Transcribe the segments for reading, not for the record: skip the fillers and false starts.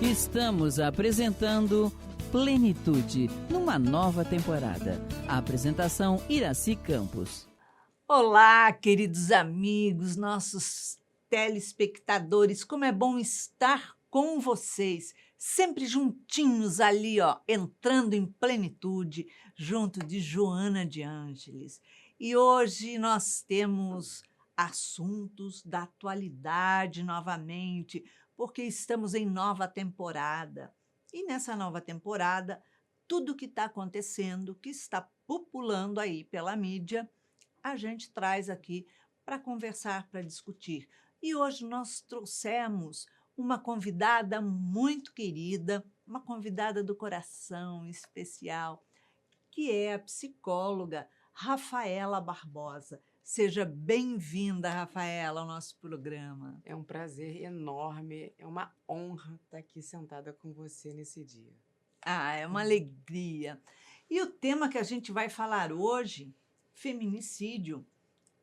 Estamos apresentando Plenitude, numa nova temporada. A apresentação Iraci Campos. Olá, queridos amigos, nossos telespectadores, como é bom estar com vocês, sempre juntinhos ali, ó, entrando em plenitude, junto de Joana de Ângeles. E hoje nós temos assuntos da atualidade novamente, porque estamos em nova temporada. E nessa nova temporada, tudo que está acontecendo, que está populando aí pela mídia, a gente traz aqui para conversar, para discutir. E hoje nós trouxemos uma convidada muito querida, uma convidada do coração especial, que é a psicóloga Rafaela Barbosa. Seja bem-vinda, Rafaela, ao nosso programa. É um prazer enorme, é uma honra estar aqui sentada com você nesse dia. Ah, é uma alegria. E o tema que a gente vai falar hoje, feminicídio,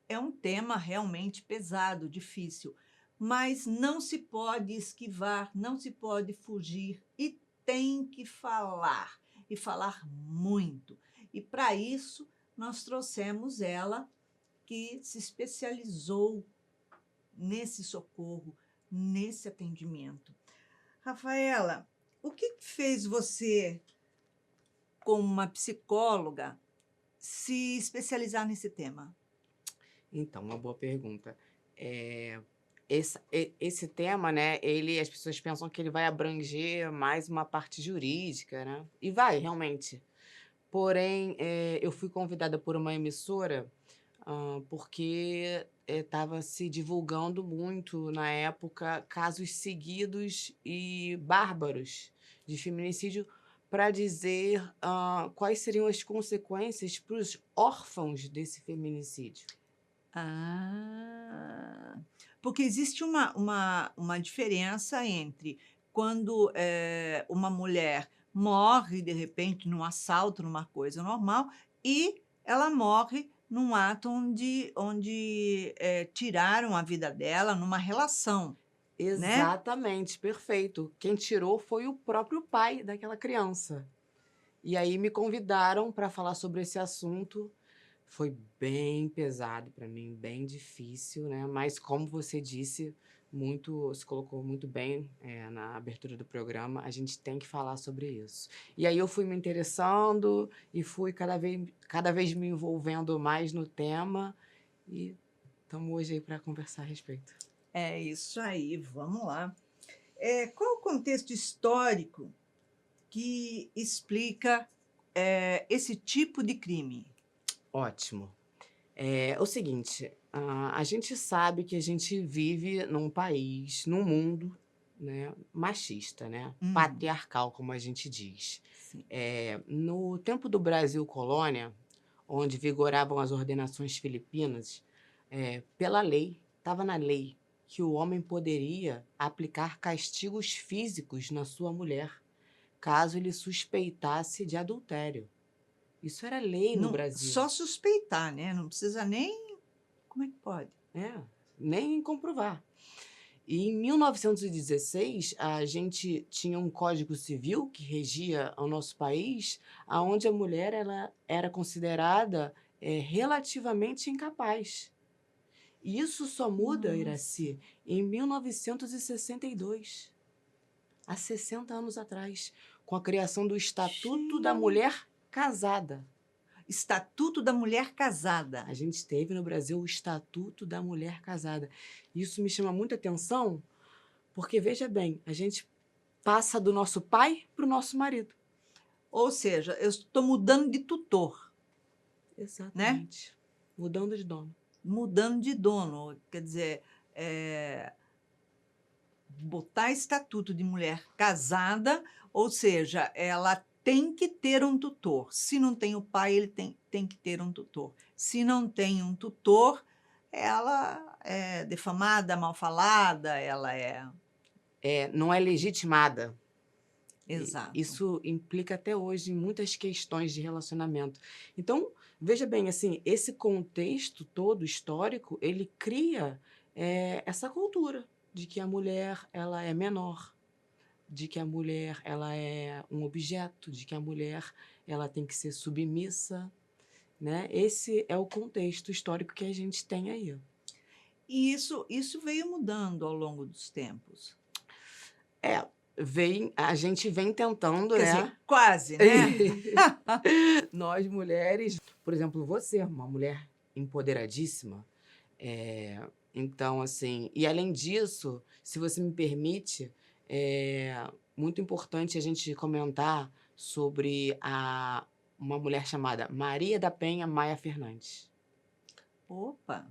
é um tema realmente pesado, difícil, mas não se pode esquivar, não se pode fugir e tem que falar, e falar muito. E para isso nós trouxemos ela, que se especializou nesse socorro, nesse atendimento. Rafaela, o que fez você, como uma psicóloga, se especializar nesse tema? Então, uma boa pergunta. Esse tema, né, as pessoas pensam que ele vai abranger mais uma parte jurídica, né? E vai, realmente. Porém, eu fui convidada por uma emissora porque estava se divulgando muito, na época, casos seguidos e bárbaros de feminicídio para dizer quais seriam as consequências para os órfãos desse feminicídio. Ah, porque existe uma diferença entre quando uma mulher morre, de repente, num assalto, numa coisa normal, e ela morre num ato onde tiraram a vida dela numa relação, né? Exatamente, perfeito. Quem tirou foi o próprio pai daquela criança. E aí me convidaram para falar sobre esse assunto. Foi bem pesado para mim, bem difícil, né? Mas como você disse, se colocou muito bem na abertura do programa, a gente tem que falar sobre isso. E aí eu fui me interessando e fui cada vez me envolvendo mais no tema e estamos hoje aí para conversar a respeito. É isso aí, vamos lá. Qual o contexto histórico que explica esse tipo de crime? Ótimo. É o seguinte, a gente sabe que a gente vive num país, num mundo, né, machista, né? Patriarcal, como a gente diz. Sim. No tempo do Brasil colônia, onde vigoravam as ordenações filipinas, pela lei, estava na lei que o homem poderia aplicar castigos físicos na sua mulher, caso ele suspeitasse de adultério. Isso era lei no Brasil. Só suspeitar, né? Não precisa nem... Como é que pode? Nem comprovar. E em 1916, a gente tinha um Código Civil que regia o nosso país, onde a mulher ela era considerada relativamente incapaz. E isso só muda, Iraci, em 1962, há 60 anos atrás, com a criação do Estatuto da Mulher Casada. Estatuto da Mulher Casada. A gente teve no Brasil o Estatuto da Mulher Casada. Isso me chama muita atenção, porque, veja bem, a gente passa do nosso pai para o nosso marido. Ou seja, eu estou mudando de tutor. Exatamente. Né? Mudando de dono. Mudando de dono. Quer dizer, botar Estatuto de Mulher Casada, ou seja, ela tem que ter um tutor. Se não tem o pai, ele tem que ter um tutor. Se não tem um tutor, ela é defamada, mal falada, ela não é legitimada. Exato. Isso implica até hoje em muitas questões de relacionamento. Então, veja bem, assim, esse contexto todo histórico, ele cria essa cultura de que a mulher ela é menor. de que a mulher ela é um objeto, de que a mulher ela tem que ser submissa, né? Esse é o contexto histórico que a gente tem aí. E isso veio mudando ao longo dos tempos. A gente vem tentando, Quer né? dizer, quase, né? Nós mulheres, por exemplo, você, uma mulher empoderadíssima, então, assim, e além disso, se você me permite, é muito importante a gente comentar sobre uma mulher chamada Maria da Penha Maia Fernandes. Opa!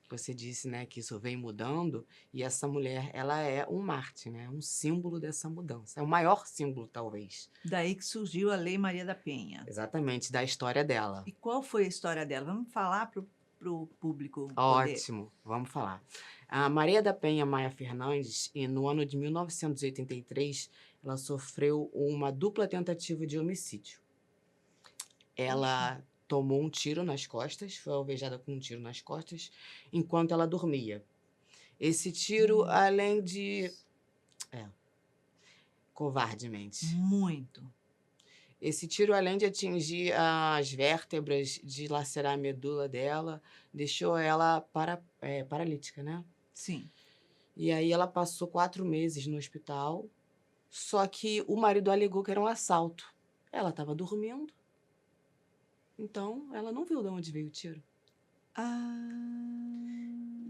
Você disse, né, que isso vem mudando, e essa mulher, ela é um mártir, né? Um símbolo dessa mudança. É o maior símbolo, talvez. Daí que surgiu a Lei Maria da Penha. Exatamente, da história dela. E qual foi a história dela? Vamos falar para o público poder. Ótimo, vamos falar. A Maria da Penha Maia Fernandes, no ano de 1983, ela sofreu uma dupla tentativa de homicídio. Ela tomou um tiro nas costas, foi alvejada com um tiro nas costas, enquanto ela dormia. Esse tiro, além de... covardemente. Muito. Esse tiro, além de atingir as vértebras, de lacerar a medula dela, deixou ela paralítica, né? Sim. E aí ela passou 4 meses no hospital, só que o marido alegou que era um assalto. Ela estava dormindo, então ela não viu de onde veio o tiro.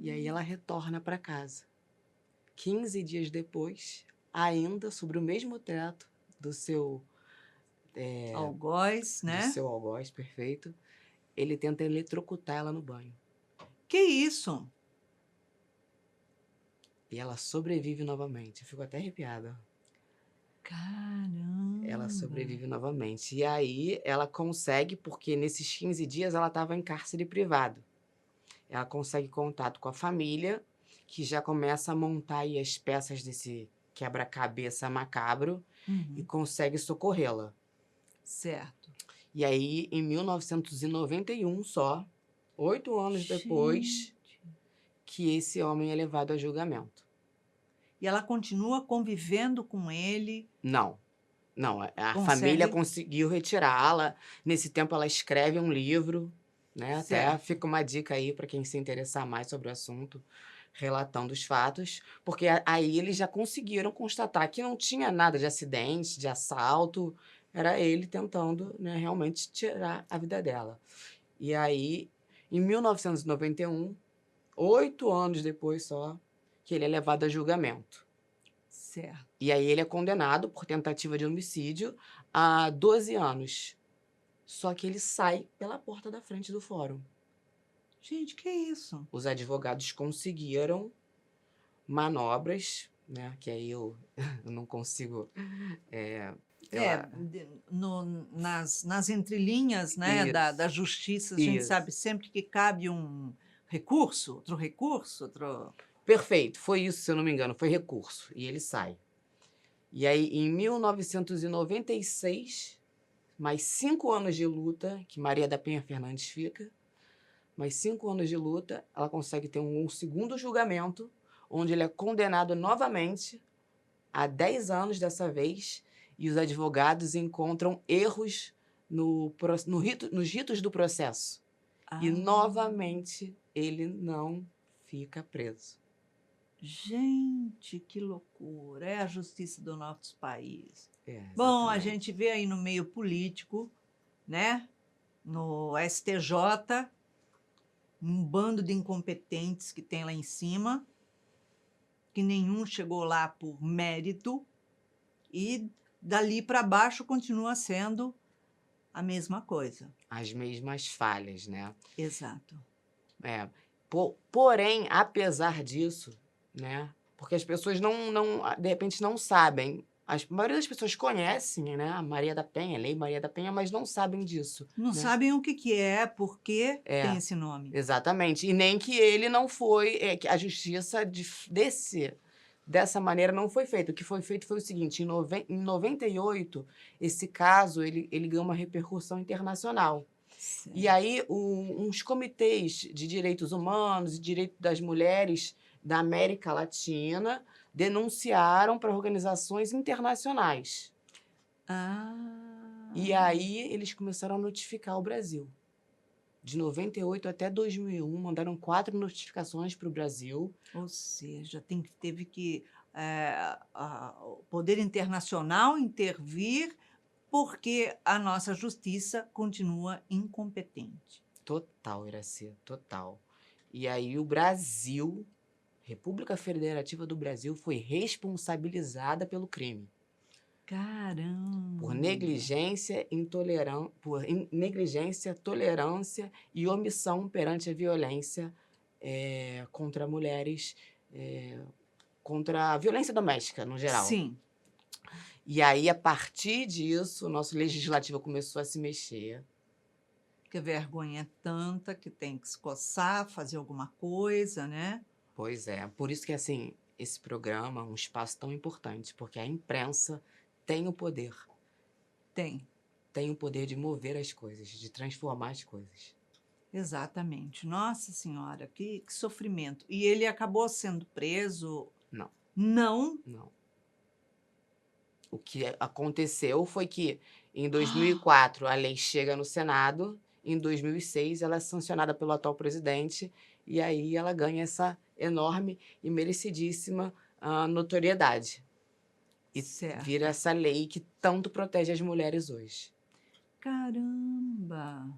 E aí ela retorna para casa. 15 dias depois, ainda sobre o mesmo teto do seu... algoz, né? Do seu algoz, perfeito. Ele tenta eletrocutar ela no banho. Que isso? E ela sobrevive novamente. Eu fico até arrepiada. Caramba! Ela sobrevive novamente. E aí ela consegue, porque nesses 15 dias ela estava em cárcere privado. Ela consegue contato com a família, que já começa a montar aí as peças desse quebra-cabeça macabro, e consegue socorrê-la. Certo. E aí, em 1991 só, 8 anos depois, que esse homem é levado a julgamento. E ela continua convivendo com ele? Não. A família conseguiu retirá-la. Nesse tempo ela escreve um livro, né? Certo. Até fica uma dica aí para quem se interessar mais sobre o assunto, relatando os fatos, porque aí eles já conseguiram constatar que não tinha nada de acidente, de assalto, era ele tentando, né, realmente tirar a vida dela. E aí, em 1991, 8 anos depois só, que ele é levado a julgamento. Certo. E aí ele é condenado por tentativa de homicídio a 12 anos. Só que ele sai pela porta da frente do fórum. Gente, que isso? Os advogados conseguiram manobras, né? Que aí eu não consigo... nas entrelinhas, né, da justiça, a gente sabe sempre que cabe um recurso, outro... Perfeito, foi isso, se eu não me engano, foi recurso. E ele sai. E aí, em 1996, mais 5 anos de luta, que Maria da Penha Fernandes fica, mais 5 anos de luta, ela consegue ter um segundo julgamento, onde ele é condenado novamente a 10 anos dessa vez, e os advogados encontram erros nos ritos do processo. E, novamente, ele não fica preso. Gente, que loucura. É a justiça do nosso país. Exatamente. Bom, a gente vê aí no meio político, né? No STJ, um bando de incompetentes que tem lá em cima, que nenhum chegou lá por mérito, e dali para baixo continua sendo a mesma coisa. As mesmas falhas, né? Exato. Porém, apesar disso, né? Porque as pessoas de repente não sabem. A maioria das pessoas conhecem, né, a Maria da Penha, a Lei Maria da Penha, mas não sabem disso. Não sabem o que é, por que tem esse nome. Exatamente. E nem que ele não foi, que a justiça dessa maneira não foi feita. O que foi feito foi o seguinte: em 98, esse caso ele ganhou uma repercussão internacional. Certo. E aí, uns comitês de direitos humanos e direito das mulheres da América Latina denunciaram para organizações internacionais. Ah. E aí eles começaram a notificar o Brasil. De 98 até 2001, mandaram 4 notificações para o Brasil. Ou seja, teve que o poder internacional intervir porque a nossa justiça continua incompetente. Total, Iraci, total. E aí o Brasil, República Federativa do Brasil, foi responsabilizada pelo crime. Caramba! Por negligência, negligência, tolerância e omissão perante a violência contra mulheres, contra a violência doméstica, no geral. Sim. E aí, a partir disso, o nosso legislativo começou a se mexer. Porque a vergonha é tanta que tem que se coçar, fazer alguma coisa, né? Pois é, por isso que, assim, esse programa é um espaço tão importante, porque a imprensa tem o poder. Tem o poder de mover as coisas, de transformar as coisas. Exatamente. Nossa Senhora, que sofrimento. E ele acabou sendo preso? Não. Não? Não. O que aconteceu foi que, em 2004, a lei chega no Senado, em 2006, ela é sancionada pelo atual presidente, e aí ela ganha essa enorme e merecidíssima notoriedade. E Certo. vira essa lei que tanto protege as mulheres hoje. Caramba!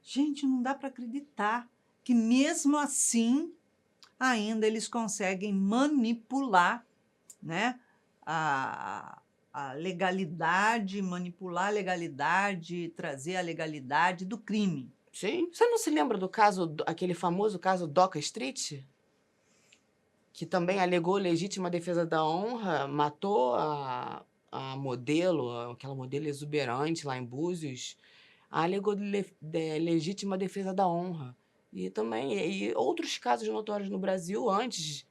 Gente, não dá para acreditar que mesmo assim ainda eles conseguem manipular, né, a legalidade, manipular a legalidade, trazer a legalidade do crime. Sim. Você não se lembra do caso, aquele famoso caso Doca Street? Que também alegou legítima defesa da honra, matou a modelo, aquela modelo exuberante lá em Búzios, alegou legítima defesa da honra. E também outros casos notórios no Brasil antes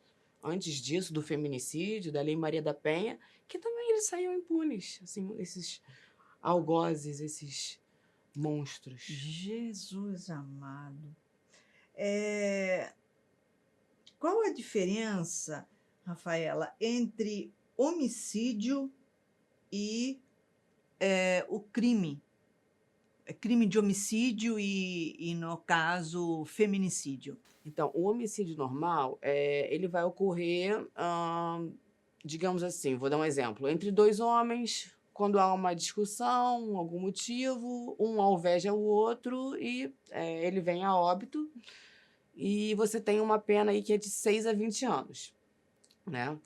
disso, do feminicídio, da Lei Maria da Penha, que também eles saíam impunes, assim, esses algozes, esses monstros. Jesus amado. Qual a diferença, Rafaela, entre homicídio e o crime? Crime de homicídio e, no caso, feminicídio. Então, o homicídio normal, ele vai ocorrer, digamos assim, vou dar um exemplo, entre 2 homens, quando há uma discussão, algum motivo, um alveja o outro e ele vem a óbito, e você tem uma pena aí que é de 6 a 20 anos, né?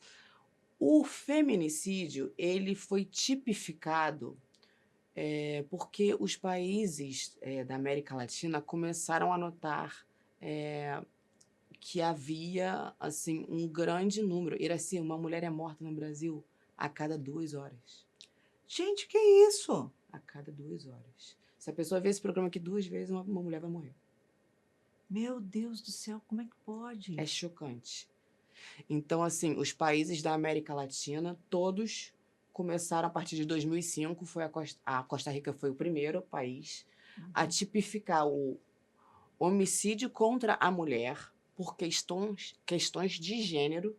O feminicídio, ele foi tipificado porque os países da América Latina começaram a notar que havia, assim, um grande número. Iraci, uma mulher é morta no Brasil a cada 2 horas. Gente, que isso? A cada 2 horas. Se a pessoa ver esse programa aqui 2 vezes, uma mulher vai morrer. Meu Deus do céu, como é que pode? É chocante. Então, assim, os países da América Latina, todos começaram a partir de 2005, a Costa Rica foi o primeiro país a tipificar o homicídio contra a mulher por questões de gênero,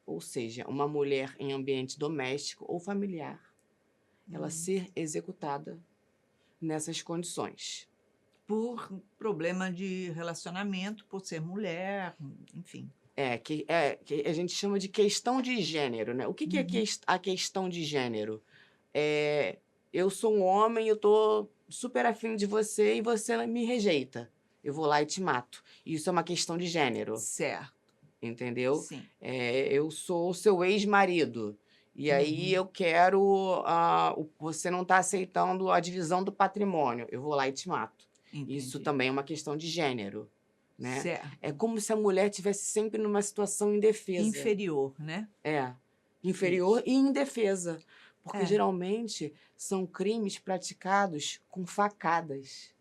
ou seja, uma mulher em ambiente doméstico ou familiar, ela ser executada nessas condições. Por problema de relacionamento, por ser mulher, enfim. Que a gente chama de questão de gênero, né? O que é a questão de gênero? Eu sou um homem, eu tô super afim de você e você me rejeita. Eu vou lá e te mato. Isso é uma questão de gênero. Certo. Entendeu? Sim. Eu sou o seu ex-marido. E aí eu quero... você não está aceitando a divisão do patrimônio. Eu vou lá e te mato. Entendi. Isso também é uma questão de gênero. Né? Certo. É como se a mulher estivesse sempre numa situação indefesa. Inferior, né? Inferior e indefesa. Porque geralmente são crimes praticados com facadas,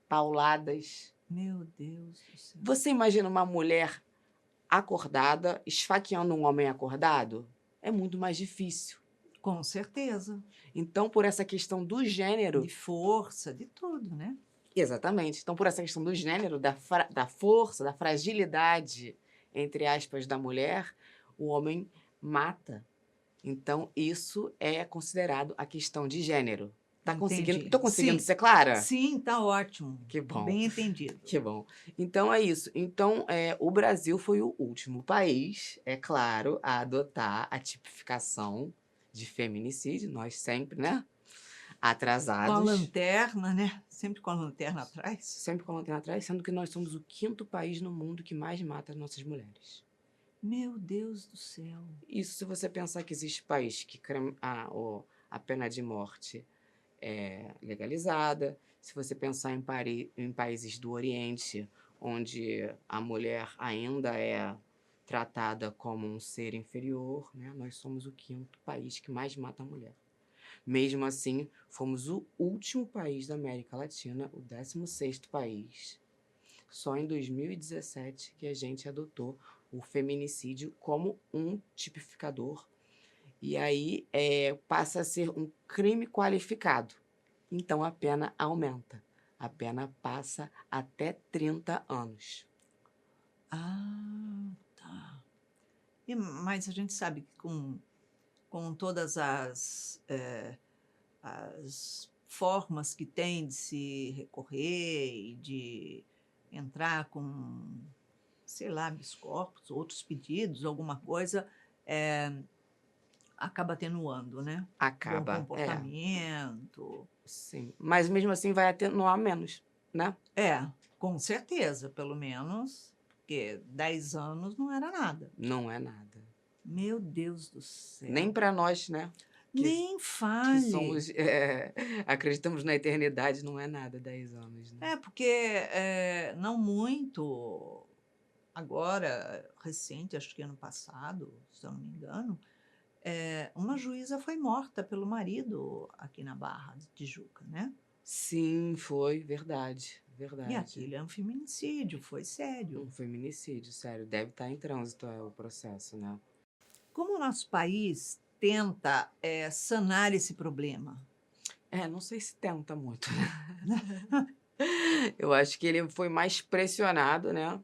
pauladas. Meu Deus do céu. Você imagina uma mulher acordada esfaqueando um homem acordado? É muito mais difícil. Com certeza. Então, por essa questão do gênero... De força, de tudo, né? Exatamente. Então, por essa questão do gênero, da força, da fragilidade, entre aspas, da mulher, o homem mata. Então, isso é considerado a questão de gênero. Entendi. Tô conseguindo Sim, ser clara? sim, tá ótimo. Que bom. Bem entendido. Que bom. Então é isso. Então, o Brasil foi o último país, é claro, a adotar a tipificação de feminicídio. Nós sempre, né? Com a Atrasados. lanterna, né? Sempre com a lanterna atrás. Sempre com a lanterna atrás, sendo que nós somos o 5º país no mundo que mais mata as nossas mulheres. Meu Deus do céu. Isso se você pensar que existe país que a pena de morte é legalizada, se você pensar em países do Oriente, onde a mulher ainda é tratada como um ser inferior, né? Nós somos o 5º país que mais mata a mulher. Mesmo assim, fomos o último país da América Latina, o 16º país. Só em 2017 que a gente adotou o feminicídio como um tipificador. E aí passa a ser um crime qualificado. Então a pena aumenta. A pena passa até 30 anos. Ah, tá. Mas a gente sabe que com todas as formas que tem de se recorrer e de entrar com, sei lá, habeas corpus, outros pedidos, alguma coisa, acaba atenuando, né? Bom Acaba, comportamento. sim. Mas mesmo assim vai atenuar menos, né? Com certeza, pelo menos, porque 10 anos não era nada. Não é nada. Meu Deus do céu. Nem para nós, né? Nem Que fale. somos, acreditamos na eternidade, não é nada 10 anos, né? Porque não muito, agora, recente, acho que ano passado, se eu não me engano, uma juíza foi morta pelo marido aqui na Barra de Tijuca, né? Sim, foi, verdade, E verdade. aquilo é um feminicídio, foi sério. Um feminicídio, sério. Deve estar em trânsito o processo, né? Como o nosso país tenta sanar esse problema? Não sei se tenta muito, né? Eu acho que ele foi mais pressionado, né?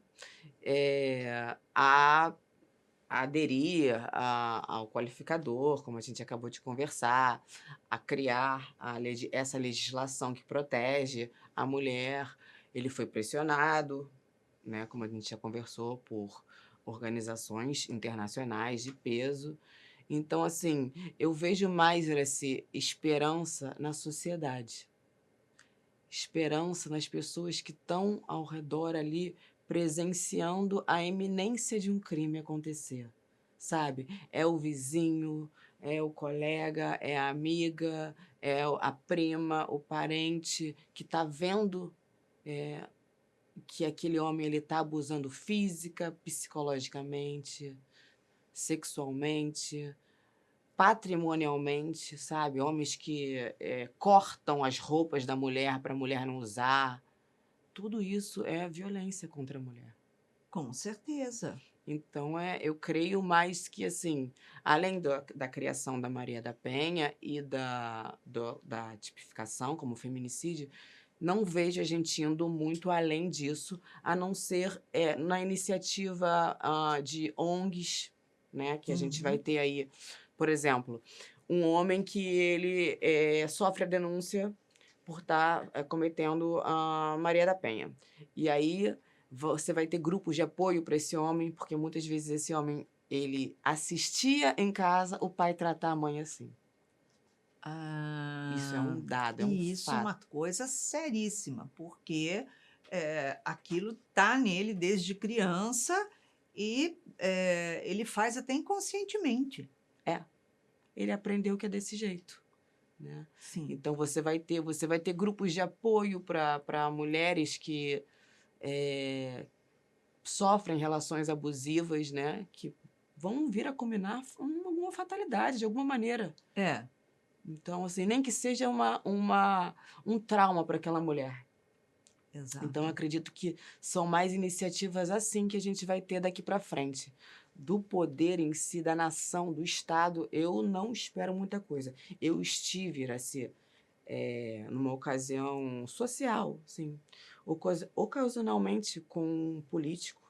A aderir ao qualificador, como a gente acabou de conversar, a criar essa legislação que protege a mulher. Ele foi pressionado, né, como a gente já conversou, por organizações internacionais de peso. Então, assim, eu vejo mais essa esperança na sociedade. Esperança nas pessoas que estão ao redor ali presenciando a iminência de um crime acontecer, sabe? É o vizinho, é o colega, é a amiga, a prima, o parente que está vendo que aquele homem ele está abusando física, psicologicamente, sexualmente, patrimonialmente, sabe? Homens que cortam as roupas da mulher para a mulher não usar. Tudo isso é violência contra a mulher. Com certeza. Então, eu creio mais que, assim, além da criação da Maria da Penha e da tipificação como feminicídio, não vejo a gente indo muito além disso, a não ser na iniciativa de ONGs, né, que a gente vai ter aí, por exemplo, um homem que ele sofre a denúncia por estar cometendo a Maria da Penha. E aí você vai ter grupos de apoio para esse homem, porque muitas vezes esse homem ele assistia em casa o pai tratar a mãe assim. Isso é um dado, é um E isso é fato. uma coisa seríssima, porque aquilo está nele desde criança e ele faz até inconscientemente. Ele aprendeu que é desse jeito, né? Sim. Então você vai ter grupos de apoio para mulheres que sofrem relações abusivas, né? Que vão vir a culminar alguma fatalidade, de alguma maneira. Então, assim, nem que seja um trauma para aquela mulher. Exato. Então, acredito que são mais iniciativas assim que a gente vai ter daqui para frente. Do poder em si, da nação, do Estado, eu não espero muita coisa. Eu estive, Iraci, numa ocasião social, assim, ocasionalmente com um político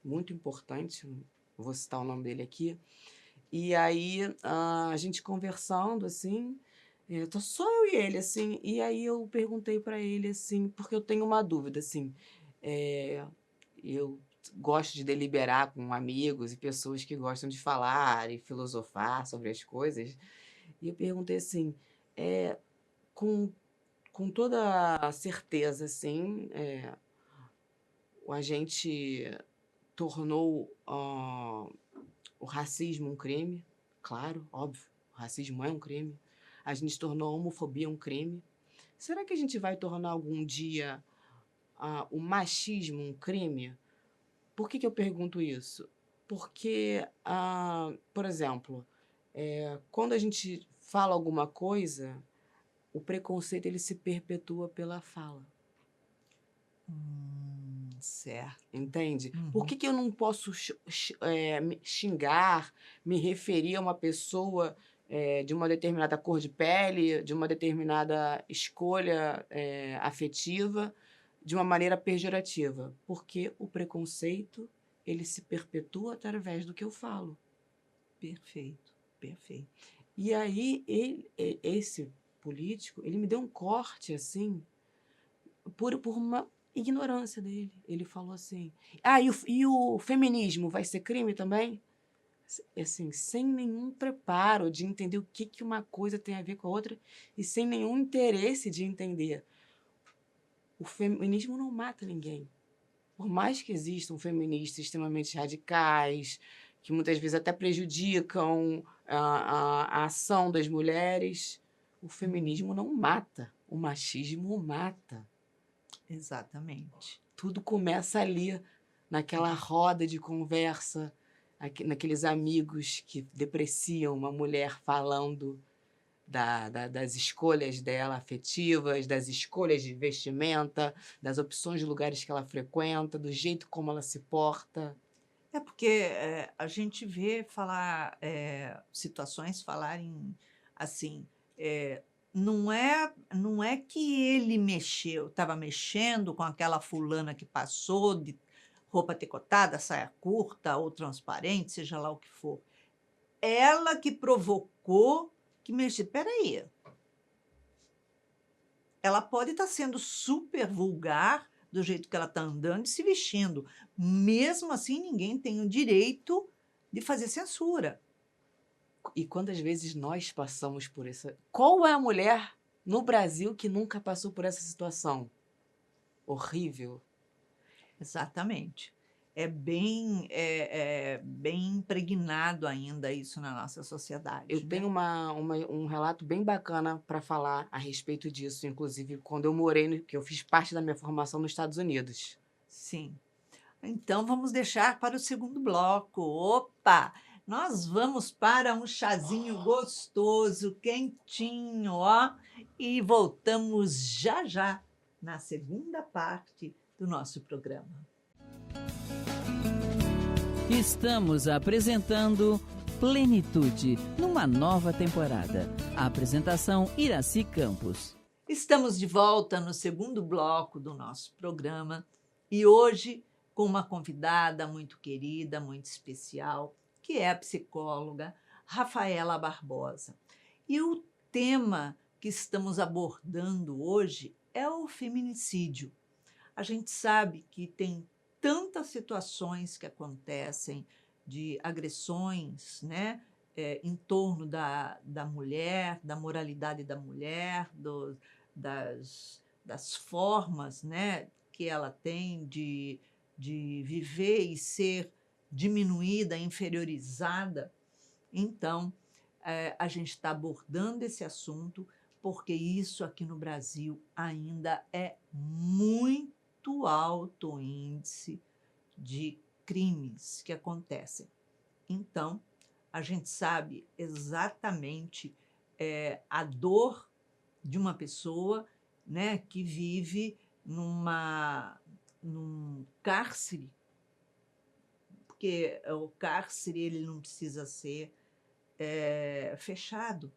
muito importante, vou citar o nome dele aqui, E aí, a gente conversando, assim, tô só eu e ele, assim, e aí eu perguntei para ele, assim, porque eu tenho uma dúvida, assim, eu gosto de deliberar com amigos e pessoas que gostam de falar e filosofar sobre as coisas, e eu perguntei assim, com toda a certeza, assim, a gente tornou, o racismo um crime, claro, óbvio, o racismo é um crime. A gente tornou a homofobia um crime. Será que a gente vai tornar algum dia, o machismo um crime? Por que eu pergunto isso? Porque, por exemplo, quando a gente fala alguma coisa, o preconceito ele se perpetua pela fala. Certo. Entende? Por Uhum. que eu não posso me xingar, me referir a uma pessoa, de uma determinada cor de pele, de uma determinada escolha, afetiva, de uma maneira pejorativa? Porque o preconceito, ele se perpetua através do que eu falo. Perfeito, perfeito. E aí esse político, ele me deu um corte, assim, por uma ignorância dele. Ele falou assim: "Ah, e o feminismo vai ser crime também?" Assim, sem nenhum preparo de entender o que que uma coisa tem a ver com a outra e sem nenhum interesse de entender. O feminismo não mata ninguém. Por mais que existam feministas extremamente radicais, que muitas vezes até prejudicam a ação das mulheres, o feminismo não mata, o machismo mata. Exatamente. Tudo começa ali, naquela roda de conversa, naqueles amigos que depreciam uma mulher falando das escolhas dela afetivas, das escolhas de vestimenta, das opções de lugares que ela frequenta, do jeito como ela se porta. É porque, a gente vê falar, situações falarem assim, não é que ele estava mexendo com aquela fulana que passou de roupa decotada, saia curta ou transparente, seja lá o que for. Ela que provocou que mexe espera aí, ela pode estar sendo super vulgar do jeito que ela está andando e se vestindo. Mesmo assim, ninguém tem o direito de fazer censura. E quantas vezes nós passamos por essa. Qual é a mulher no Brasil que nunca passou por essa situação? Horrível. Exatamente. É bem impregnado ainda isso na nossa Eu sociedade, tenho né? um relato bem bacana para falar a respeito disso, inclusive quando eu morei, que eu fiz parte da minha formação nos Estados Unidos. Sim. Então vamos deixar para o segundo bloco. Opa! Nós vamos para um chazinho gostoso, quentinho, ó, e voltamos já já na segunda parte do nosso programa. Estamos apresentando Plenitude, numa nova temporada. A apresentação Iraci Campos. Estamos de volta no segundo bloco do nosso programa e hoje com uma convidada muito querida, muito especial, que é a psicóloga Rafaela Barbosa. E o tema que estamos abordando hoje é o feminicídio. A gente sabe que tem tantas situações que acontecem de agressões, né, em torno da mulher, da moralidade da mulher, das formas, né, que ela tem de viver e ser diminuída, inferiorizada. Então, a gente está abordando esse assunto porque isso aqui no Brasil ainda é muito alto o índice de crimes que acontecem. Então, a gente sabe exatamente a dor de uma pessoa, né, que vive num cárcere, porque o cárcere ele não precisa ser fechado.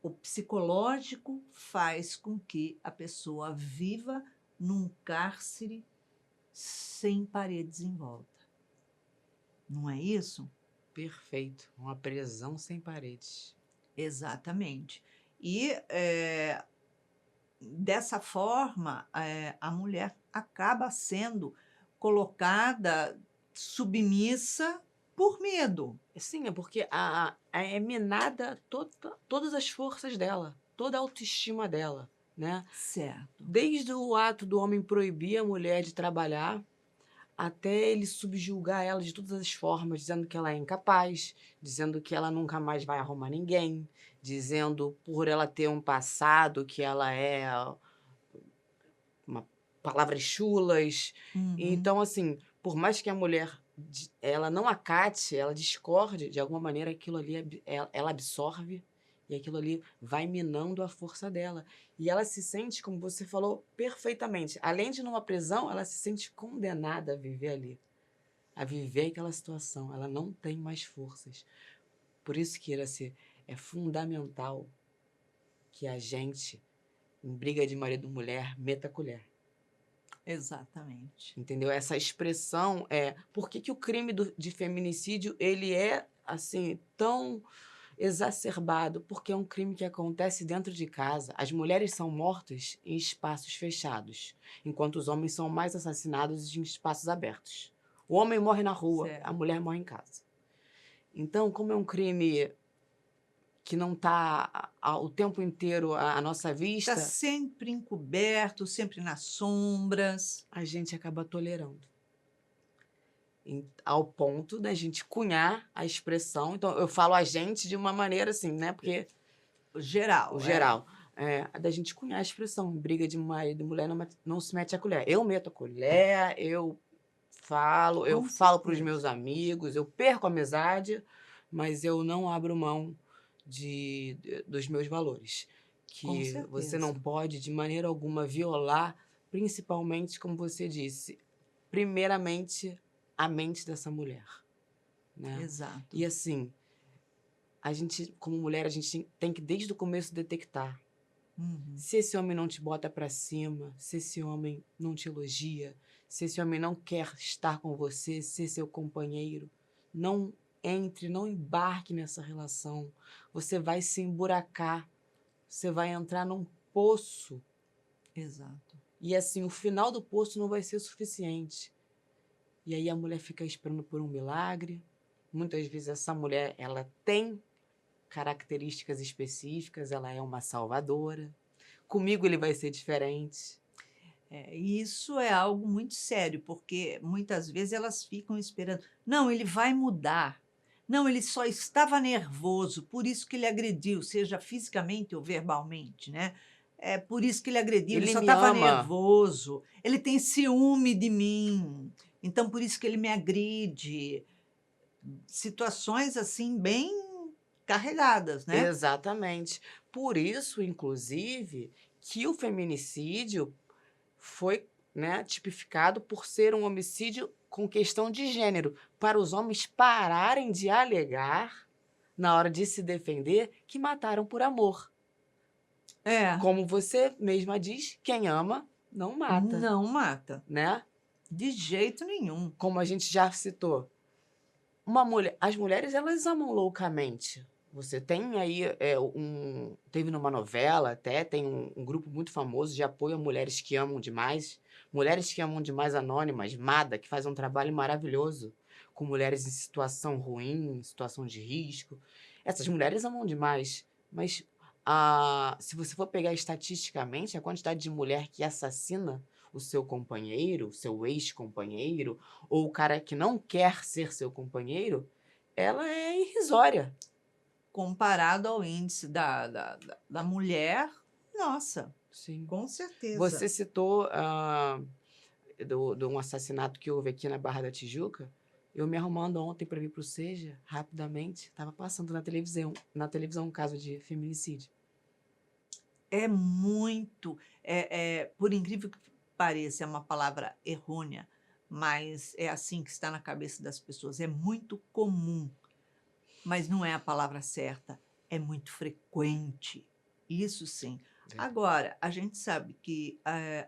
O psicológico faz com que a pessoa viva num cárcere sem paredes em volta. Não é isso? Perfeito. Uma prisão sem paredes. Exatamente. E dessa forma, a mulher acaba sendo colocada submissa por medo. Sim, é porque é minada todas as forças dela, toda a autoestima dela, né? Certo. Desde o ato do homem proibir a mulher de trabalhar, até ele subjugar ela de todas as formas, dizendo que ela é incapaz, dizendo que ela nunca mais vai arrumar ninguém, dizendo por ela ter um passado que ela é palavras chulas. Uhum. Então, assim, por mais que a mulher ela não acate, ela discorde, de alguma maneira aquilo ali ela absorve e aquilo ali vai minando a força dela. E ela se sente, como você falou, perfeitamente. Além de numa prisão, ela se sente condenada a viver ali, a viver aquela situação. Ela não tem mais forças. Por isso que é fundamental que a gente, em briga de marido e mulher, meta a colher. Exatamente. Entendeu? Essa expressão por que o crime de feminicídio ele é assim tão exacerbado? Porque é um crime que acontece dentro de casa. As mulheres são mortas em espaços fechados, enquanto os homens são mais assassinados em espaços abertos. O homem morre na rua, Certo. a mulher morre em casa. Então, como é um crime que não está o tempo inteiro à nossa vista, Está sempre encoberto, sempre nas sombras. a gente acaba tolerando. Ao ponto da gente cunhar a expressão. Então, eu falo a gente de uma maneira assim, né? Porque Geral. o geral. Da gente cunhar a expressão. Briga de marido e mulher não se mete a colher. Eu meto a colher, eu falo para os meus amigos, eu perco a amizade, mas eu não abro mão dos meus valores. Com Que certeza. você não pode, de maneira alguma, violar, principalmente, como você disse, primeiramente, a mente dessa mulher. Né? Exato. E assim, a gente, como mulher, a gente tem que, desde o começo, detectar. Uhum. Se esse homem não te bota pra cima, se esse homem não te elogia, se esse homem não quer estar com você, ser seu companheiro, não entre, não embarque nessa relação. Você vai se emburacar, você vai entrar num poço. Exato. E assim, o final do poço não vai ser suficiente. E aí a mulher fica esperando por um milagre. Muitas vezes essa mulher, ela tem características específicas, ela é uma salvadora. Comigo ele vai ser diferente. Isso é algo muito sério, porque muitas vezes elas ficam esperando. Não, ele vai mudar. Não, ele só estava nervoso, por isso que ele agrediu, seja fisicamente ou verbalmente, né? É por isso que ele agrediu, ele Ele só me estava ama. nervoso, ele tem ciúme de mim, então por isso que ele me agride. Situações assim bem carregadas, né? Exatamente. Por isso, inclusive, que o feminicídio foi, né, tipificado por ser um homicídio com questão de gênero, para os homens pararem de alegar, na hora de se defender, que mataram por amor. Como você mesma diz, quem ama não mata. Não mata. Né? De jeito nenhum. Como a gente já citou, as mulheres, elas amam loucamente. Você tem aí, teve numa novela até, tem um grupo muito famoso de apoio a mulheres que amam demais. Mulheres que amam demais anônimas, MADA, que faz um trabalho maravilhoso com mulheres em situação ruim, em situação de risco. Essas mulheres amam demais, mas se você for pegar estatisticamente, a quantidade de mulher que assassina o seu companheiro, o seu ex-companheiro, ou o cara que não quer ser seu companheiro, ela é irrisória. Comparado ao índice da mulher, nossa, Sim. com certeza. Você citou de um assassinato que houve aqui na Barra da Tijuca. Eu me arrumando ontem para vir para o Seja, rapidamente, estava passando na televisão um caso de feminicídio. É muito, por incrível que pareça, é uma palavra errônea, mas é assim que está na cabeça das pessoas. É muito comum, mas não é a palavra certa. É muito frequente. Isso sim. Agora, a gente sabe que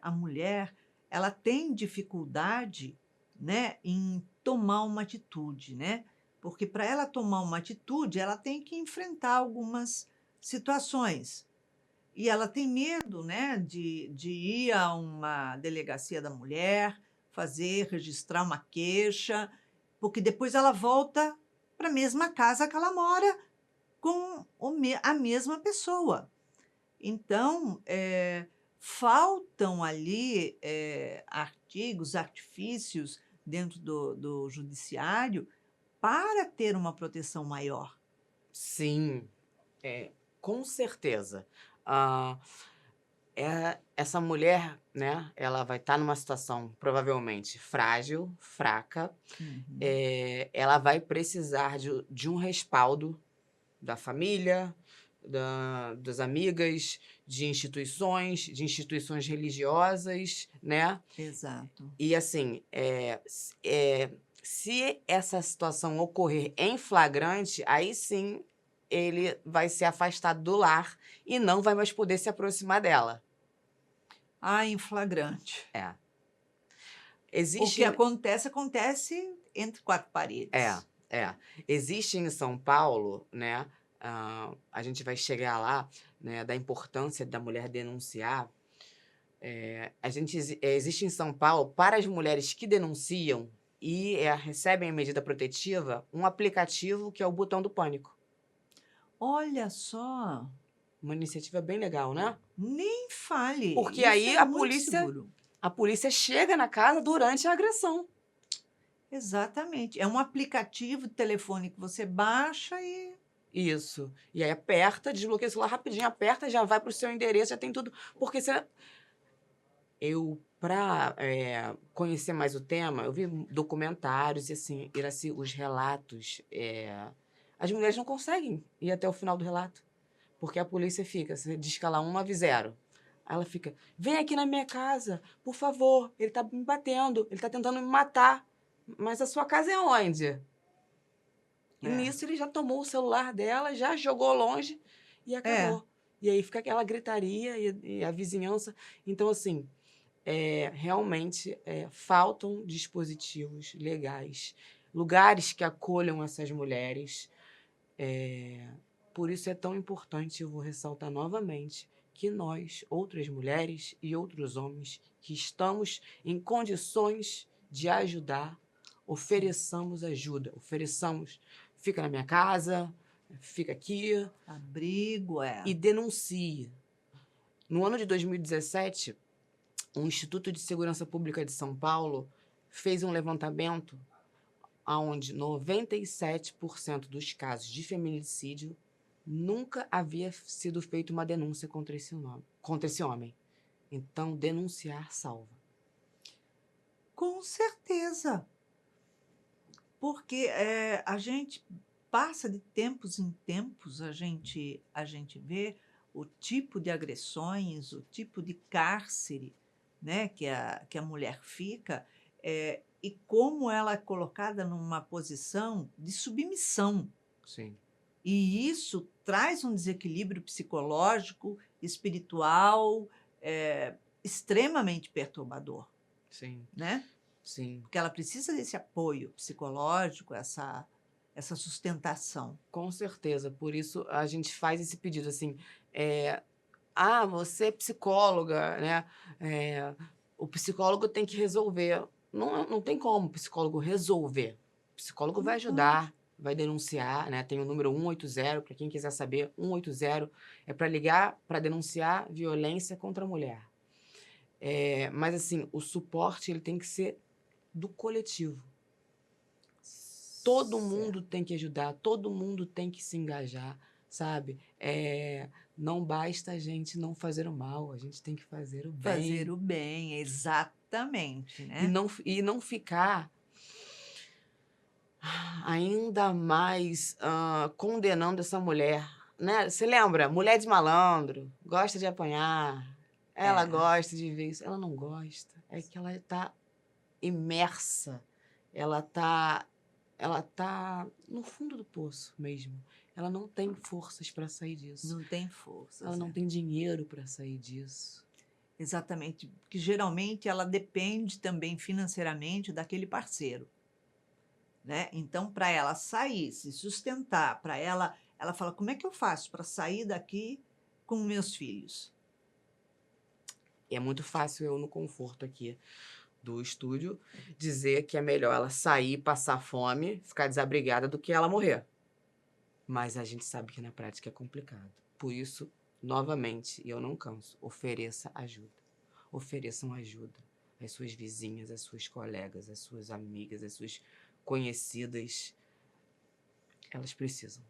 a mulher ela tem dificuldade, né, em tomar uma atitude, né? Porque para ela tomar uma atitude, ela tem que enfrentar algumas situações. E ela tem medo, né, de ir a uma delegacia da mulher, registrar uma queixa, porque depois ela volta para a mesma casa que ela mora com a mesma pessoa. Então, faltam ali artigos, artifícios dentro do judiciário para ter uma proteção maior. Sim, com certeza. Ah, essa mulher, né, ela vai estar numa situação provavelmente frágil, fraca. Uhum. Ela vai precisar de um respaldo da família, das amigas, de instituições religiosas, né? Exato. E assim, se essa situação ocorrer em flagrante, aí sim ele vai ser afastado do lar e não vai mais poder se aproximar dela. Em flagrante. O que Existe, acontece entre quatro paredes. existe em São Paulo, né? A gente vai chegar lá, né? Da importância da mulher denunciar. Existe em São Paulo, para as mulheres que denunciam e recebem a medida protetiva, um aplicativo que é o Botão do Pânico. Olha só, Uma iniciativa bem legal, né? nem fale. Porque Isso aí é muito seguro. a polícia chega na casa durante a agressão. Exatamente. É um aplicativo de telefone que você baixa e Isso. E aí aperta, desbloqueia o celular rapidinho, aperta, já vai para o seu endereço, já tem tudo. Porque para conhecer mais o tema, eu vi documentários e assim, Iraci, os relatos, as mulheres não conseguem ir até o final do relato. Porque a polícia fica, você descala 190. Aí ela fica, vem aqui na minha casa, por favor, ele tá me batendo, ele tá tentando me matar. Mas a sua casa é onde? E nisso ele já tomou o celular dela, já jogou longe e acabou. E aí fica aquela gritaria e a vizinhança. Então, assim, realmente faltam dispositivos legais, lugares que acolham essas mulheres. Por isso é tão importante, eu vou ressaltar novamente, que nós, outras mulheres e outros homens, que estamos em condições de ajudar, ofereçamos ajuda, fica na minha casa, fica aqui. Abrigo, E denuncie. No ano de 2017, o Instituto de Segurança Pública de São Paulo fez um levantamento onde 97% dos casos de feminicídio nunca havia sido feita uma denúncia contra esse homem. Então, denunciar salva. Com certeza. Porque a gente passa de tempos em tempos, a gente vê o tipo de agressões, o tipo de cárcere, né, que a mulher fica, e como ela é colocada numa posição de submissão. Sim. E isso traz um desequilíbrio psicológico, espiritual, extremamente perturbador. Sim. Né? Sim. Porque ela precisa desse apoio psicológico, essa sustentação. Com certeza. Por isso a gente faz esse pedido assim. Você é psicóloga, né? O psicólogo tem que resolver. Não tem como o psicólogo resolver. O psicólogo vai ajudar, vai denunciar, né? Tem o número 180, para quem quiser saber, 180 é para ligar para denunciar violência contra a mulher. Mas assim, o suporte ele tem que ser do coletivo. Todo mundo tem que ajudar, todo mundo tem que se engajar, sabe? Não basta a gente não fazer o mal, a gente tem que fazer o bem. Fazer o bem, exatamente, né? E não ficar ainda mais condenando essa mulher, né? Você lembra? Mulher de malandro, gosta de apanhar, ela gosta de ver isso. Ela não gosta, é que ela está imersa, ela tá no fundo do poço mesmo. Ela não tem forças para sair disso. Não tem forças. Ela não tem dinheiro para sair disso. Exatamente, porque geralmente ela depende também financeiramente daquele parceiro. né? Então, para ela sair, se sustentar, para ela fala, como é que eu faço para sair daqui com meus filhos? E é muito fácil eu, no conforto aqui do estúdio, dizer que é melhor ela sair, passar fome, ficar desabrigada do que ela morrer. Mas a gente sabe que na prática é complicado. Por isso, novamente, e eu não canso, ofereça ajuda. Ofereçam ajuda às suas vizinhas, às suas colegas, às suas amigas, às suas conhecidas. Elas precisam.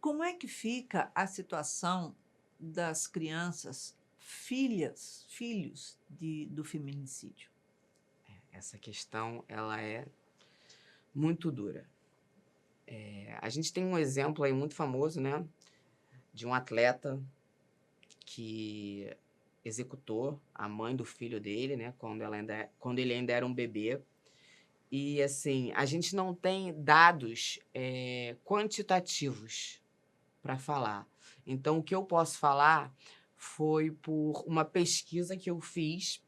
Como é que fica a situação das crianças, filhos do feminicídio? Essa questão, ela é muito dura. A gente tem um exemplo aí muito famoso, né? De um atleta que executou a mãe do filho dele, né? Quando ele ainda era um bebê. E, assim, a gente não tem dados quantitativos para falar. Então, o que eu posso falar foi por uma pesquisa que eu fiz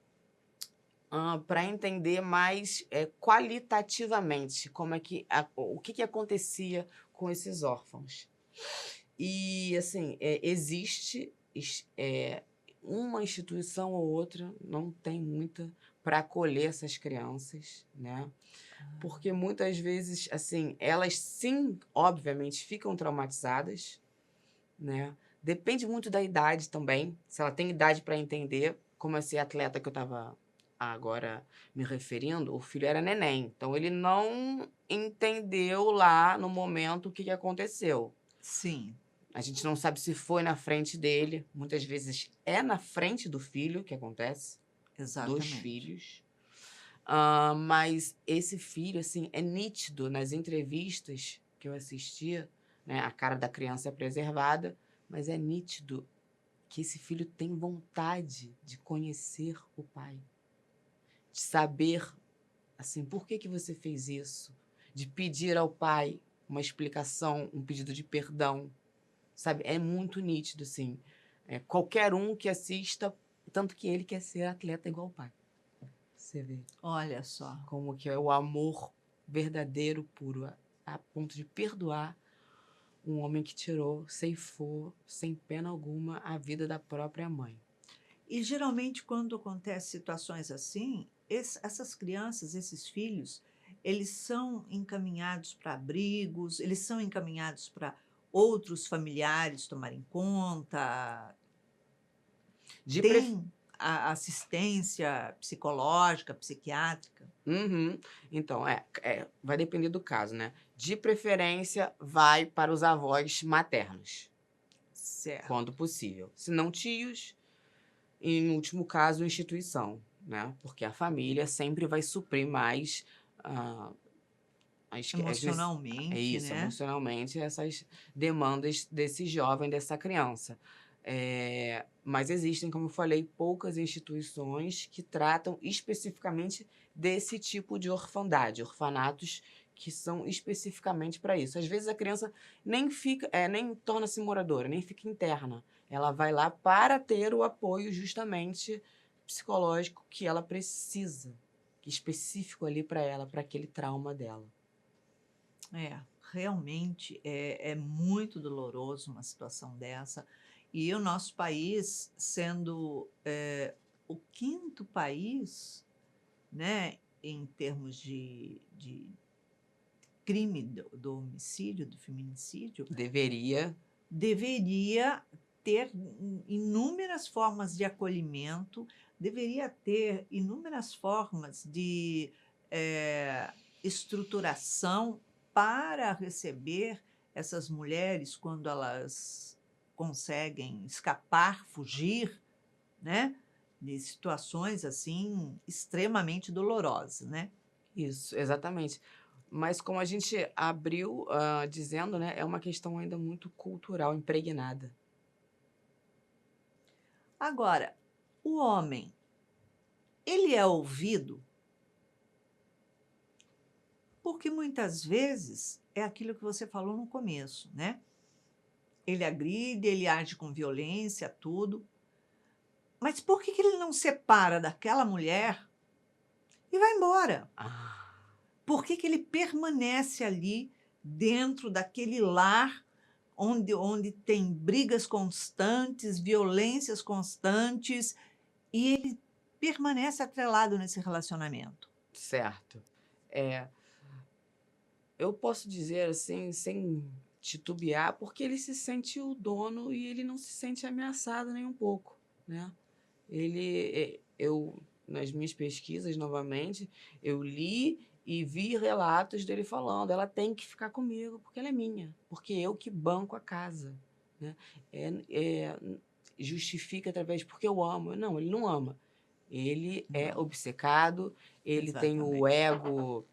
para entender mais qualitativamente o que acontecia com esses órfãos. E, assim, existe uma instituição ou outra, não tem muita, para acolher essas crianças, né? Porque muitas vezes, assim, elas sim, obviamente, ficam traumatizadas, né? Depende muito da idade também, se ela tem idade para entender, como esse atleta que eu estava agora me referindo, o filho era neném, então ele não entendeu lá no momento o que aconteceu. Sim, A gente não sabe se foi na frente dele, muitas vezes é na frente do filho que acontece, dos exatamente. filhos. Mas esse filho, assim, é nítido nas entrevistas que eu assistia, né? A cara da criança é preservada, mas é nítido que esse filho tem vontade de conhecer o pai, de saber, assim, por que você fez isso, de pedir ao pai uma explicação, um pedido de perdão, sabe? É muito nítido, assim. Qualquer um que assista, tanto que ele quer ser atleta igual o pai. Você vê Olha só. como que é o amor verdadeiro, puro, a ponto de perdoar um homem que ceifou, sem pena alguma, a vida da própria mãe. E geralmente, quando acontecem situações assim, essas crianças, esses filhos, eles são encaminhados para abrigos, eles são encaminhados para outros familiares tomarem conta. De Tem a assistência psicológica, psiquiátrica? Uhum. Então, vai depender do caso, né? De preferência, vai para os avós maternos, Certo. quando possível. Se não, tios, e, no último caso, instituição, né? Porque a família sempre vai suprir mais Emocionalmente, né? emocionalmente, essas demandas desse jovem, dessa criança. Mas existem, como eu falei, poucas instituições que tratam especificamente desse tipo de orfandade, orfanatos que são especificamente para isso. Às vezes a criança nem torna-se moradora, nem fica interna. Ela vai lá para ter o apoio justamente psicológico que ela precisa, específico ali para ela, para aquele trauma dela. Realmente é muito doloroso uma situação dessa. E o nosso país, sendo o quinto país, né, em termos de crime do homicídio, do feminicídio, Deveria ter inúmeras formas de acolhimento, deveria ter inúmeras formas de estruturação para receber essas mulheres quando elas conseguem escapar, fugir, né, de situações assim extremamente dolorosas, né? Isso, exatamente. Mas como a gente abriu dizendo, né, é uma questão ainda muito cultural, impregnada. Agora, o homem, ele é ouvido? Porque muitas vezes é aquilo que você falou no começo, né? Ele agride, ele age com violência, tudo. Mas por que ele não separa daquela mulher e vai embora? por que que ele permanece ali dentro daquele lar onde tem brigas constantes, violências constantes, e ele permanece atrelado nesse relacionamento? Certo. É, eu posso dizer assim, sem titubear, porque ele se sente o dono e ele não se sente ameaçado nem um pouco, né? Nas minhas pesquisas, novamente, eu li e vi relatos dele falando, ela tem que ficar comigo porque ela é minha, porque eu que banco a casa, né? É, é, justifica através porque eu amo. Não, ele não ama. Ele é Não, obcecado, ele tem o exatamente. ego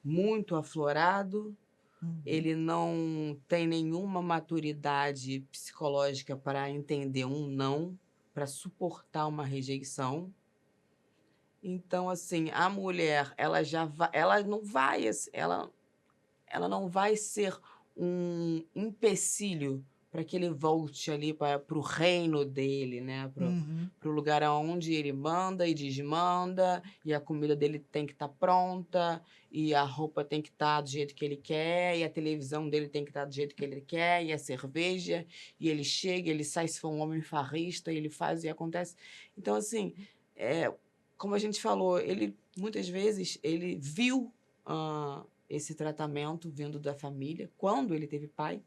muito aflorado, Uhum. ele não tem nenhuma maturidade psicológica para entender um não, para suportar uma rejeição. Então, assim, a mulher, ela não vai ser um empecilho para que ele volte ali para o reino dele, né? Uhum. Para o lugar onde ele manda e desmanda, e a comida dele tem que estar pronta, e a roupa tem que estar do jeito que ele quer, e a televisão dele tem que estar do jeito que ele quer, e a cerveja, e ele chega, ele sai, se for um homem farrista, ele faz e acontece. Então, assim, é, como a gente falou, ele muitas vezes ele viu esse tratamento vindo da família quando ele teve pai,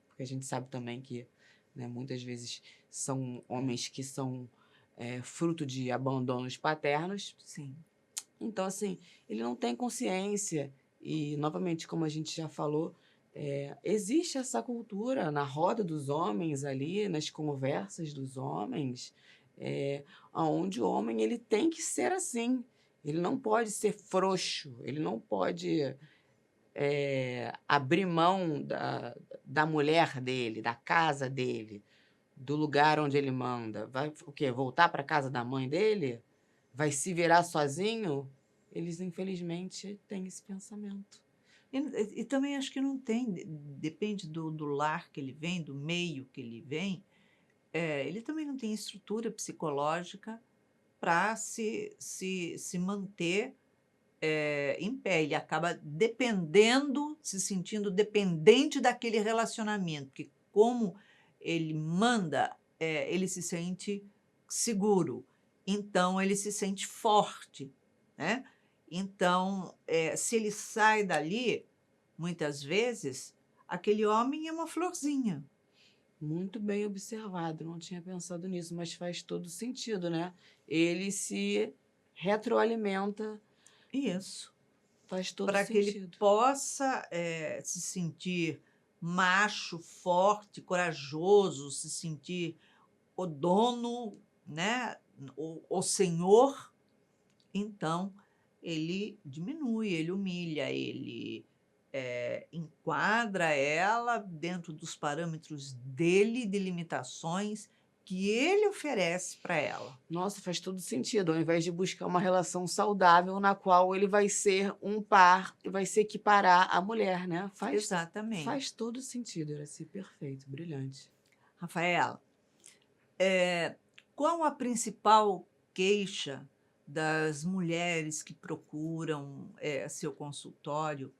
porque a gente sabe também que, né, muitas vezes são homens que são fruto de abandonos paternos. Sim. Então, assim, ele não tem consciência. E, novamente, como a gente já falou, existe essa cultura na roda dos homens ali, nas conversas dos homens, onde o homem ele tem que ser assim. Ele não pode ser frouxo, ele não pode abrir mão da mulher dele, da casa dele, do lugar onde ele manda. Vai o quê? Voltar para a casa da mãe dele? Vai se virar sozinho? Eles, infelizmente, têm esse pensamento. E também acho que não tem, depende do lar que ele vem, do meio que ele vem, ele também não tem estrutura psicológica para se manter em pé. Ele acaba dependendo, se sentindo dependente daquele relacionamento, porque como ele manda, ele se sente seguro, então ele se sente forte, né? Então, se ele sai dali, muitas vezes, aquele homem é uma florzinha. Muito bem observado, não tinha pensado nisso, mas faz todo sentido, né? Ele se retroalimenta, Isso. faz todo Para que ele sentido. possa, se sentir macho, forte, corajoso, se sentir o dono, né, o senhor, então ele diminui, ele humilha, ele, enquadra ela dentro dos parâmetros dele, de limitações que ele oferece para ela. Nossa, faz todo sentido. Ao invés de buscar uma relação saudável na qual ele vai ser um par e vai se equiparar à mulher, né? Faz Exatamente. todo sentido, Iraci. Perfeito, brilhante. Rafaela, qual a principal queixa das mulheres que procuram, seu consultório,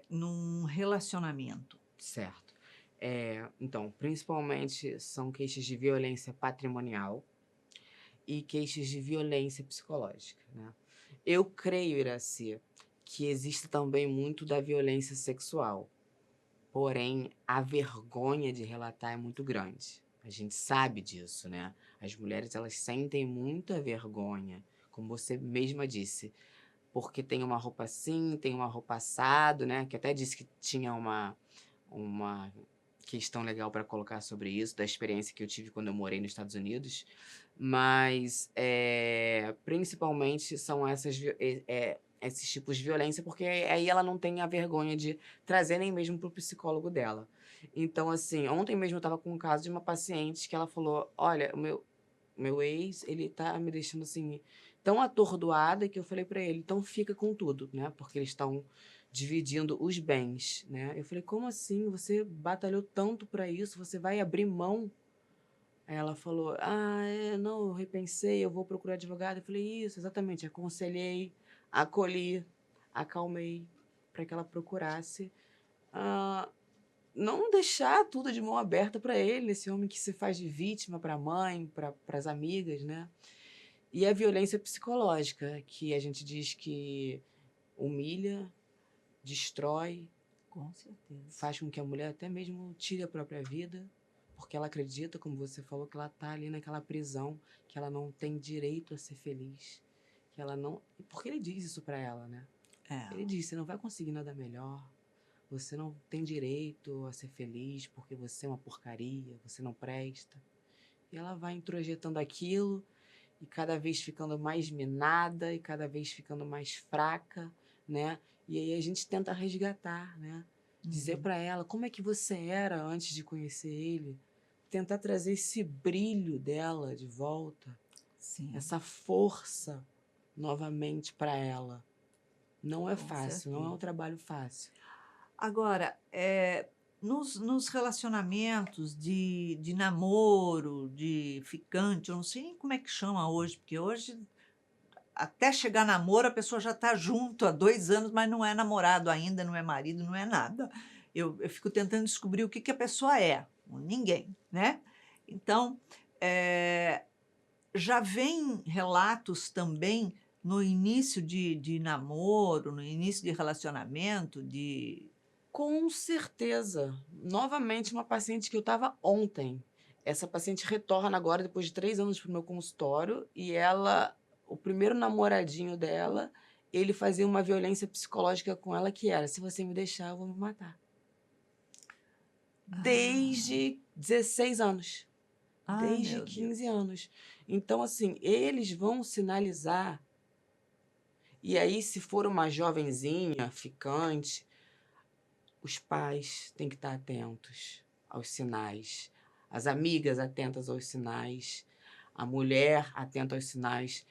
num relacionamento? Certo. Então, principalmente são queixas de violência patrimonial e queixas de violência psicológica, né? Eu creio, Iraci, que existe também muito da violência sexual. Porém, a vergonha de relatar é muito grande. A gente sabe disso, né? As mulheres, elas sentem muita vergonha, como você mesma disse, porque tem uma roupa assim, tem uma roupa assado, né? Que até disse que tinha uma questão legal para colocar sobre isso, da experiência que eu tive quando eu morei nos Estados Unidos. Mas, principalmente, são esses tipos de violência, porque aí ela não tem a vergonha de trazer nem mesmo para o psicólogo dela. Então, assim, ontem mesmo eu estava com um caso de uma paciente que ela falou: olha, o meu ex, ele tá me deixando assim, tão atordoada que eu falei para ele: então fica com tudo, né? Porque eles estão dividindo os bens, né? Eu falei: como assim? Você batalhou tanto para isso? Você vai abrir mão? Aí ela falou: não, eu repensei, eu vou procurar advogado. Eu falei: isso, exatamente, aconselhei, acolhi, acalmei para que ela procurasse não deixar tudo de mão aberta para ele, esse homem que se faz de vítima para a mãe, para as amigas, né? E a violência psicológica, que a gente diz que humilha, destrói, Com certeza. faz com que a mulher até mesmo tire a própria vida, porque ela acredita, como você falou, que ela está ali naquela prisão, que ela não tem direito a ser feliz, que ela não... Porque ele diz isso para ela, né? Ele diz, você não vai conseguir nada melhor, você não tem direito a ser feliz porque você é uma porcaria, você não presta. E ela vai introjetando aquilo e cada vez ficando mais minada e cada vez ficando mais fraca, né? E aí a gente tenta resgatar, né? Dizer para ela como é que você era antes de conhecer ele. Tentar trazer esse brilho dela de volta. Sim. Essa força novamente para ela. Não é Com fácil, certeza. não é um trabalho fácil. Agora, nos relacionamentos de namoro, de ficante, eu não sei nem como é que chama hoje, porque hoje, até chegar namoro, a pessoa já está junto há 2 anos, mas não é namorado ainda, não é marido, não é nada. Eu fico tentando descobrir o que a pessoa é. Ninguém, né? Então, já vem relatos também no início de namoro, no início de relacionamento, Com certeza. Novamente, uma paciente que eu estava ontem. Essa paciente retorna agora, depois de 3 anos, para o meu consultório, e ela, o primeiro namoradinho dela, ele fazia uma violência psicológica com ela que era, se você me deixar, eu vou me matar. Desde 16 anos. Desde meu 15 Deus. anos. Então, assim, eles vão sinalizar. E aí, se for uma jovenzinha, ficante, os pais têm que estar atentos aos sinais, as amigas atentas aos sinais, a mulher atenta aos sinais,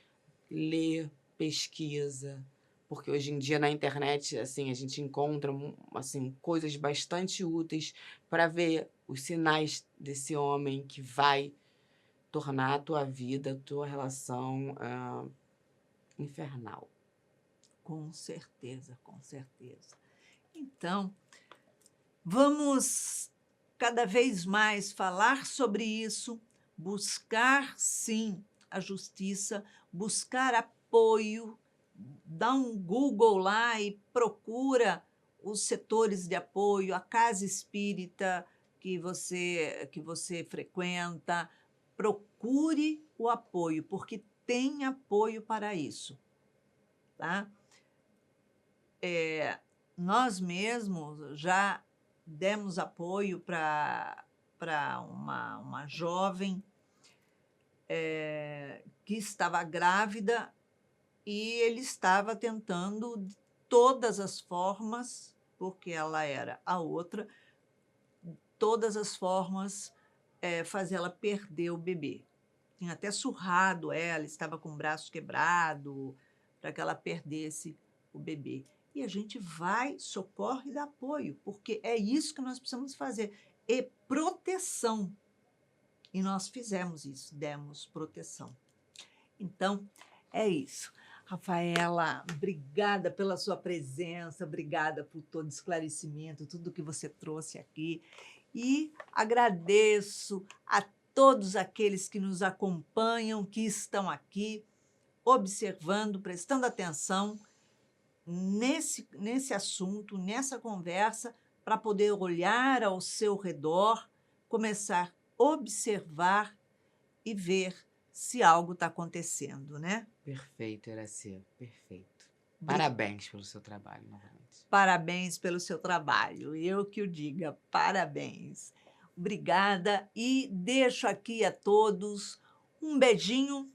lê, pesquisa, porque hoje em dia na internet assim a gente encontra assim coisas bastante úteis para ver os sinais desse homem que vai tornar a tua vida, a tua relação infernal. Com certeza, com certeza. Então, vamos cada vez mais falar sobre isso, buscar, sim, a justiça, buscar apoio, dá um Google lá e procura os setores de apoio, a casa espírita que você frequenta, procure o apoio, porque tem apoio para isso, tá? Nós mesmos já demos apoio para uma jovem que estava grávida e ele estava tentando de todas as formas, porque ela era a outra, todas as formas fazer ela perder o bebê. Tinha até surrado ela, estava com o braço quebrado, para que ela perdesse o bebê. E a gente vai, socorre e dá apoio, porque é isso que nós precisamos fazer, e proteção. E nós fizemos isso, demos proteção. Então, é isso. Rafaela, obrigada pela sua presença, obrigada por todo o esclarecimento, tudo que você trouxe aqui. E agradeço a todos aqueles que nos acompanham, que estão aqui, observando, prestando atenção nesse assunto, nessa conversa, para poder olhar ao seu redor, começar a observar e ver se algo está acontecendo, né? Perfeito, Iraci, perfeito. Parabéns pelo seu trabalho, novamente. Parabéns pelo seu trabalho, eu que o diga, parabéns. Obrigada e deixo aqui a todos um beijinho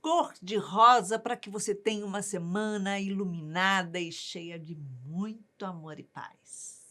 cor de rosa para que você tenha uma semana iluminada e cheia de muito amor e paz.